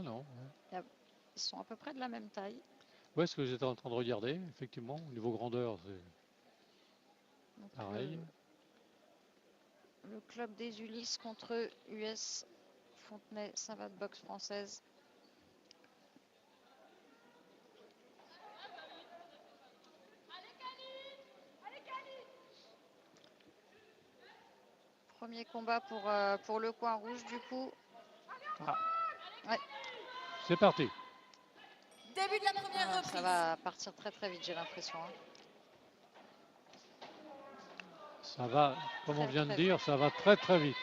Ah non. Ils sont à peu près de la même taille. Ouais, ce que j'étais en train de regarder, effectivement, au niveau grandeur, c'est Donc, pareil. le club des Ulysses contre US Fontenay Savate Boxe française. Premier combat pour le coin rouge du coup. Ah, Ouais. c'est parti. Début de la première reprise. Ça va partir très très vite, j'ai l'impression. Ça va, comme on Très, vient de très dire, vite. ça va très très vite.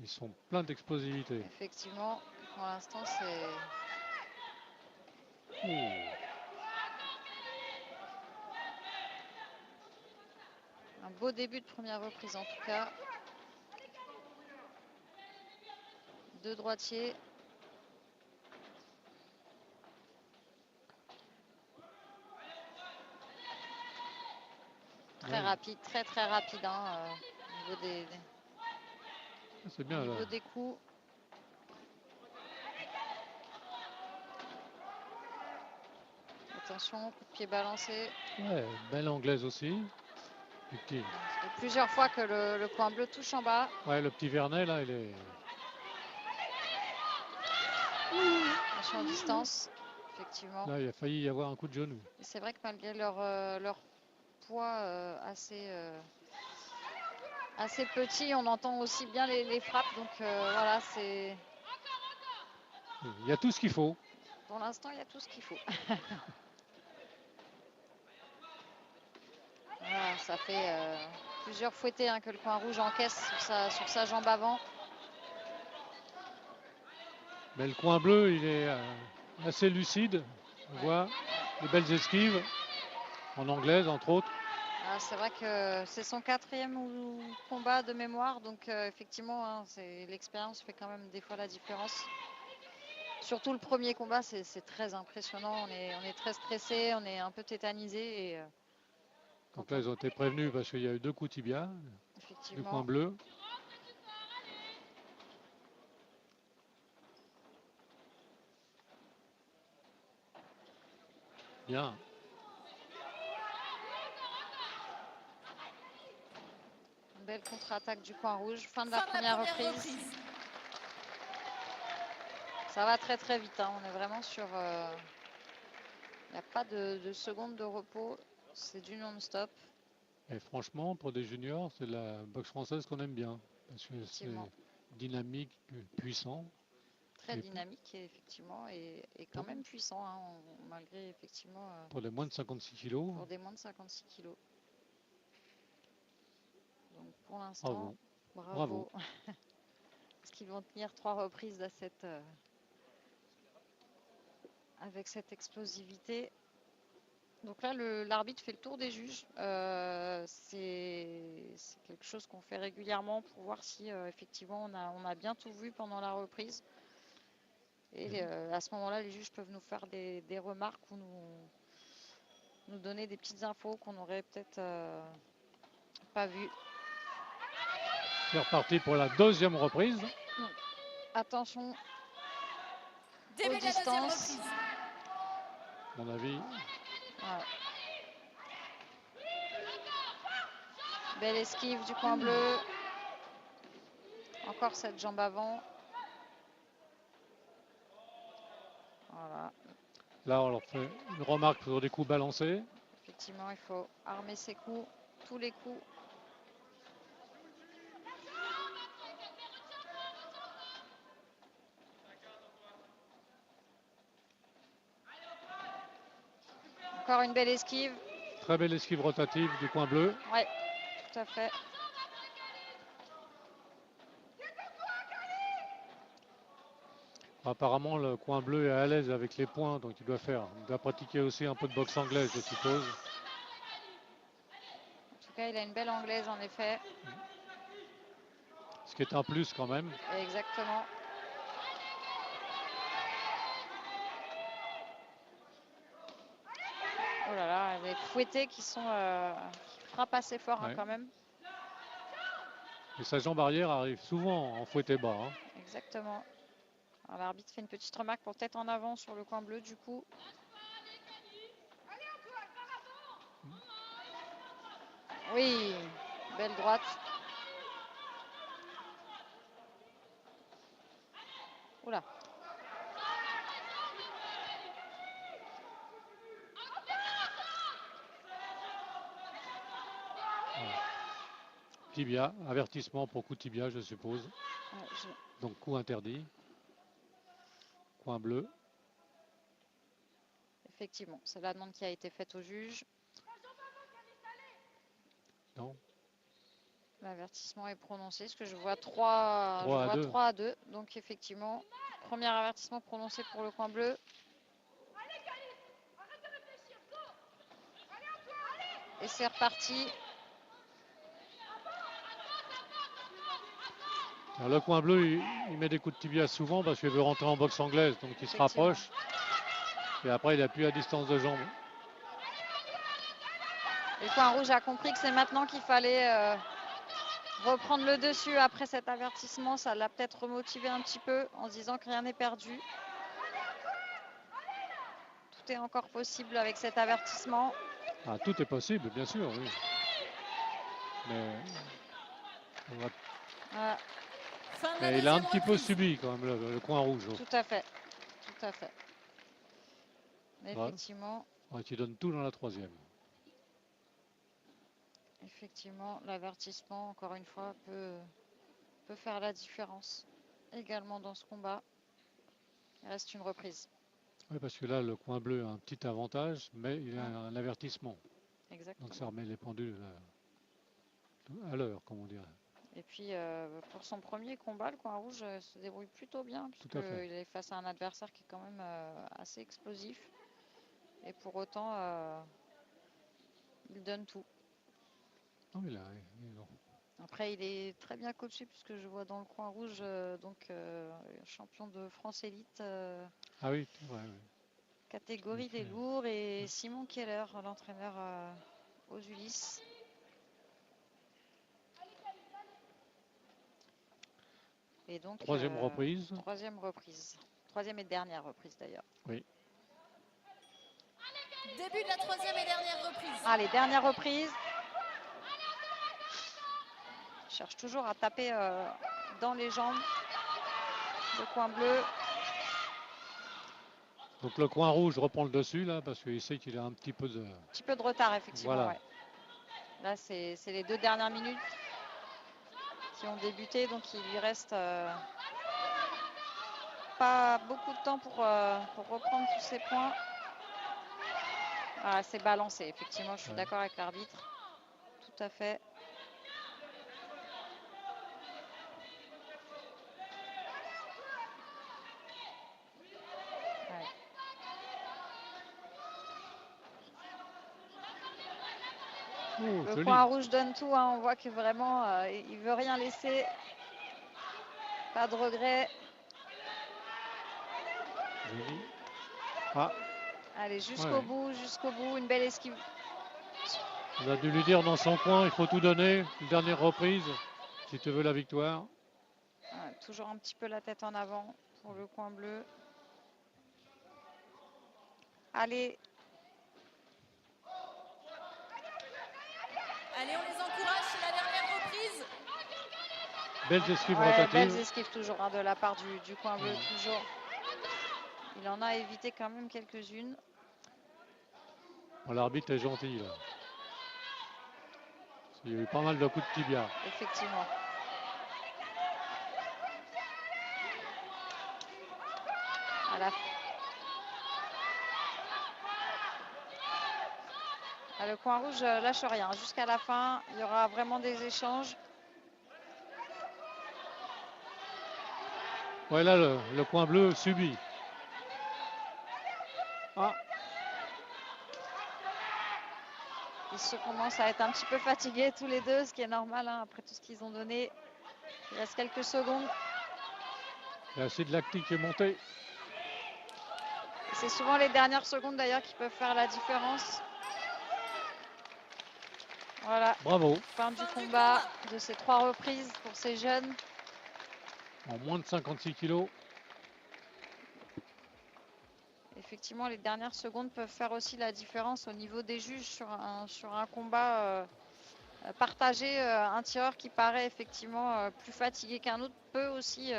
Ils sont pleins d'explosivité. Effectivement, pour l'instant, c'est Ouh. un beau début de première reprise en tout cas. Deux droitiers. Très Ouais. rapide, très très rapide au niveau C'est bien là. des coups. Attention, coup de pied balancé. Ouais, belle anglaise aussi. Ça fait plusieurs fois que le coin bleu touche en bas. Ouais, le petit Vernet là, il est. Attention en distance, effectivement. Là, il a failli y avoir un coup de genou. C'est vrai que malgré leur poids assez petit, on entend aussi bien les frappes. Donc voilà, c'est. Il y a tout ce qu'il faut. Pour l'instant, il y a tout ce qu'il faut. Voilà, ça fait plusieurs fouettés que le coin rouge encaisse sur sa jambe avant. Mais le coin bleu, il est assez lucide. On voit des belles esquives, en anglaise entre autres. C'est vrai que c'est son 4e combat de mémoire, donc effectivement, l'expérience fait quand même des fois la différence. Surtout le premier combat, c'est très impressionnant. On est très stressé, on est un peu tétanisé. Et, Donc là, ils ont été prévenus parce qu'il y a eu 2 coups tibia du coin effectivement, bleu. Bien. une belle contre-attaque du coin rouge. Fin de la première reprise. Ça va très très vite. On est vraiment sur. Il n'y a pas de seconde de repos. C'est du non-stop. Et franchement, pour des juniors, c'est la boxe française qu'on aime bien. Parce que c'est dynamique, puissant. Très Et dynamique, effectivement, et quand même puissant, malgré effectivement. pour les moins de 56 kilos. Pour des moins de 56 kilos. Donc pour l'instant, bravo. Parce qu'ils vont tenir 3 reprises avec cette explosivité. Donc là, l'arbitre fait le tour des juges. C'est quelque chose qu'on fait régulièrement pour voir si effectivement on a bien tout vu pendant la reprise. Et à ce moment-là, les juges peuvent nous faire des remarques ou nous donner des petites infos qu'on n'aurait peut-être pas vues. C'est reparti pour la 2e reprise. Attention Début aux distances. À mon avis. Ouais. Belle esquive du coin bleu. Encore cette jambe avant. Voilà. Là, on leur fait une remarque sur des coups balancés. Effectivement, il faut armer ses coups, tous les coups. Encore une belle esquive. Très belle esquive rotative du coin bleu. Oui, tout à fait. Apparemment, le coin bleu est à l'aise avec les points, donc il doit pratiquer aussi un peu de boxe anglaise, je suppose. En tout cas, il a une belle anglaise, en effet. Ce qui est un plus quand même. Exactement. Oh là là, les fouettés qui frappent assez fort quand même. Et sa jambe arrière arrive souvent en fouetté bas. Hein. Exactement. Alors, l'arbitre fait une petite remarque pour tête en avant sur le coin bleu du coup. Oui, belle droite. Oula. Tibia, avertissement pour coup de tibia, je suppose. Ouais, Donc coup interdit. Coin bleu. Effectivement, c'est la demande qui a été faite au juge. Non. L'avertissement est prononcé, parce que je vois 3, 3 à 2. 3 à 2. Donc effectivement, premier avertissement prononcé pour le coin bleu. Et c'est reparti. Alors, le coin bleu, il met des coups de tibia souvent parce qu'il veut rentrer en boxe anglaise. Donc il se rapproche. Et après, il appuie à distance de jambe. Et le coin rouge a compris que c'est maintenant qu'il fallait reprendre le dessus après cet avertissement. Ça l'a peut-être remotivé un petit peu en se disant que rien n'est perdu. Tout est encore possible avec cet avertissement. Ah, tout est possible, bien sûr, oui. Mais on va... Mais il a un petit peu subi quand même le coin rouge. Tout à fait. Tout à fait. Mais effectivement. Ouais, tu donnes tout dans la troisième. Effectivement, l'avertissement, encore une fois, peut faire la différence également dans ce combat. Il reste une reprise. Oui, parce que là, le coin bleu a un petit avantage, mais il a un avertissement. Exactement. Donc ça remet les pendules à l'heure, comme on dirait. Et puis, pour son premier combat, le coin rouge se débrouille plutôt bien, puisqu'il est face à un adversaire qui est quand même assez explosif. Et pour autant, il donne tout. Oh, Après, il est très bien coaché, puisque je vois dans le coin rouge, champion de France élite. Ah oui, ouais, oui. Catégorie des lourds, et Simon Keller, l'entraîneur aux Ulysses. Et donc, troisième reprise. Troisième et dernière reprise d'ailleurs. Oui. Début de la troisième et dernière reprise. Allez, dernière reprise. Cherche toujours à taper dans les jambes. Le coin bleu. Donc le coin rouge reprend le dessus là parce qu'il sait qu'il a un petit peu de... Un petit peu de retard effectivement. Voilà. Ouais. Là c'est les 2 dernières minutes qui ont débuté, donc il lui reste pas beaucoup de temps pour reprendre tous ces points. Voilà, c'est balancé effectivement, je suis d'accord avec l'arbitre. Tout à fait. Le coin rouge donne tout, hein. On voit que vraiment il veut rien laisser. Pas de regret. Ah. Allez, jusqu'au bout, une belle esquive. On a dû lui dire dans son coin, il faut tout donner. Une dernière reprise, si tu veux la victoire. Toujours un petit peu la tête en avant pour le coin bleu. Allez. Allez, on les encourage, c'est la dernière reprise. Belles esquives rotatives. Belles esquives toujours de la part du coin bleu, toujours. Il en a évité quand même quelques-unes. Bon, l'arbitre est gentil là. Il y a eu pas mal de coups de tibia. Effectivement. Le coin rouge lâche rien. Jusqu'à la fin, il y aura vraiment des échanges. Ouais, là, le coin bleu subit. Ah. Ils se commencent à être un petit peu fatigués tous les deux, ce qui est normal hein, après tout ce qu'ils ont donné. Il reste quelques secondes. L'acide lactique est monté. C'est souvent les dernières secondes d'ailleurs qui peuvent faire la différence. Voilà, Bravo. fin du combat de ces 3 reprises pour ces jeunes. En moins de 56 kilos. Effectivement, les dernières secondes peuvent faire aussi la différence au niveau des juges sur un combat partagé. Un tireur qui paraît effectivement plus fatigué qu'un autre peut aussi...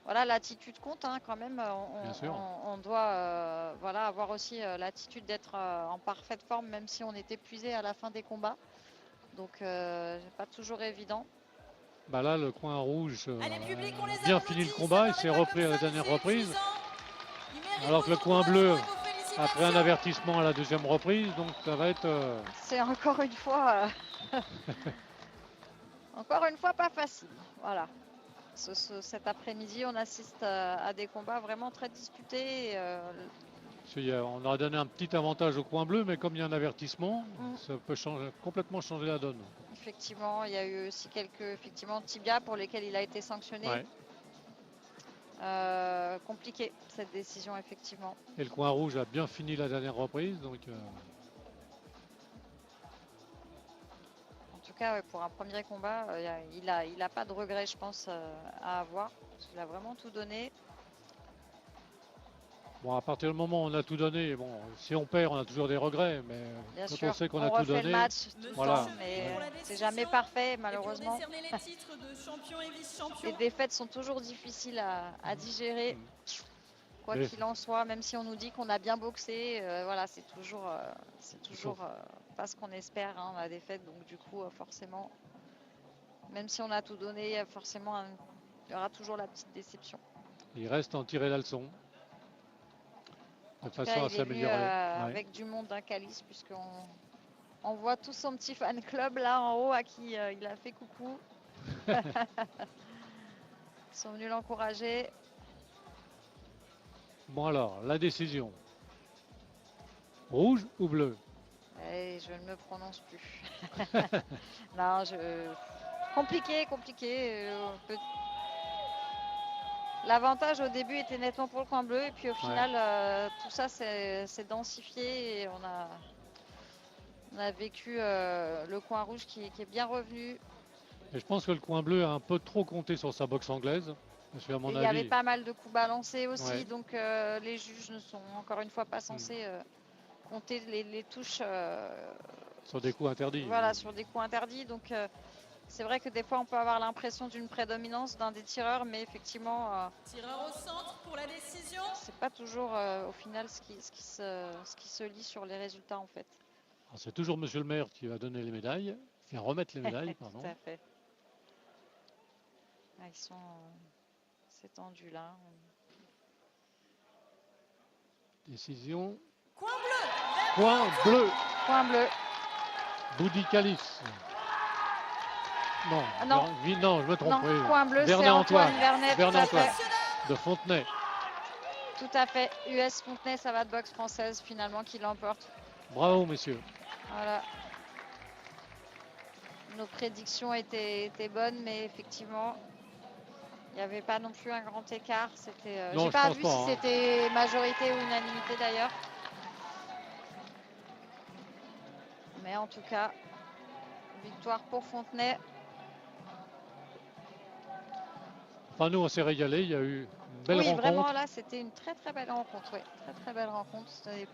voilà, l'attitude compte hein, quand même. Bien sûr. On doit voilà, avoir aussi l'attitude d'être en parfaite forme, même si on est épuisé à la fin des combats. Donc, pas toujours évident. Bah là, le coin rouge Allez, public, on les a bien applaudit, fini le ça combat. Il paraît s'est pas repris à comme la ça, dernière mais c'est reprise. épuisant. Il mérite Alors que le vos coin encouragements bleu et vos a pris un félicitations. avertissement à la deuxième reprise. Donc ça va être... C'est encore une fois... encore une fois, pas facile. Voilà. Cet après-midi, on assiste à des combats vraiment très disputés. On aurait donné un petit avantage au coin bleu, mais comme il y a un avertissement, Mm. ça peut complètement changer la donne. Effectivement, il y a eu aussi quelques tibias pour lesquels il a été sanctionné. Ouais. Compliqué cette décision, effectivement. Et le coin rouge a bien fini la dernière reprise. Donc, En tout cas, ouais, pour un premier combat, il a pas de regret, je pense, à avoir. Parce qu'il a vraiment tout donné. bon, à partir du moment où on a tout donné, bon, si on perd, on a toujours des regrets. Mais Bien quand sûr, on sait qu'on on a tout refait donné, le match tout le voilà. temps, mais Pour la c'est décision. jamais parfait, Et pour malheureusement. décerner les titres de champion et vice-champion. Les défaites sont toujours difficiles à digérer. Mm. Quoi Mais- qu'il en soit, même si on nous dit qu'on a bien boxé, voilà, c'est toujours pas ce qu'on espère, hein, la défaite. Donc du coup, forcément, même si on a tout donné, forcément, il y aura toujours la petite déception. Il reste à en tirer la leçon. De En tout cas, façon à il est venu s'améliorer. Ouais. avec du monde d'un calice, puisqu'on voit tout son petit fan club là en haut à qui il a fait coucou. Ils sont venus l'encourager. Bon alors, la décision. Rouge ou bleu? Et je ne me prononce plus. Non, compliqué. L'avantage au début était nettement pour le coin bleu et puis au final tout ça s'est densifié et on a vécu le coin rouge qui est bien revenu. Et je pense que le coin bleu a un peu trop compté sur sa boxe anglaise. Parce qu'à mon Il avis, y avait pas mal de coups balancés aussi, Ouais. donc les juges ne sont encore une fois pas censés compter les touches sur des coups interdits. voilà, sur des coups interdits. Donc c'est vrai que des fois on peut avoir l'impression d'une prédominance d'un des tireurs, mais effectivement Tireur au centre pour la décision. c'est pas toujours au final ce qui se lit sur les résultats en fait. Alors, c'est toujours monsieur le maire qui va donner les médailles, qui va remettre les médailles, pardon. Tout à fait. Ah, ils sont c'est tendu là. Décision. Coin bleu. Coin bleu. Coin bleu. Boudicalis. Non, Ah, non. non, je me trompe. Non, oui. coin bleu, c'est Vernet-Antoine. Antoine Vernet, tout à Vernet-Antoine. fait. De Fontenay. Tout à fait. US Fontenay, savate boxe française finalement qui l'emporte. Bravo, messieurs. Voilà. Nos prédictions étaient bonnes, mais effectivement, il n'y avait pas non plus un grand écart. Non, j'ai je pas pense vu pas, si hein. c'était majorité ou unanimité d'ailleurs. Mais en tout cas, victoire pour Fontenay. Enfin, nous, on s'est régalé. Il y a eu une belle Oui, rencontre. vraiment là, c'était une très belle rencontre. Oui, très belle rencontre. C'était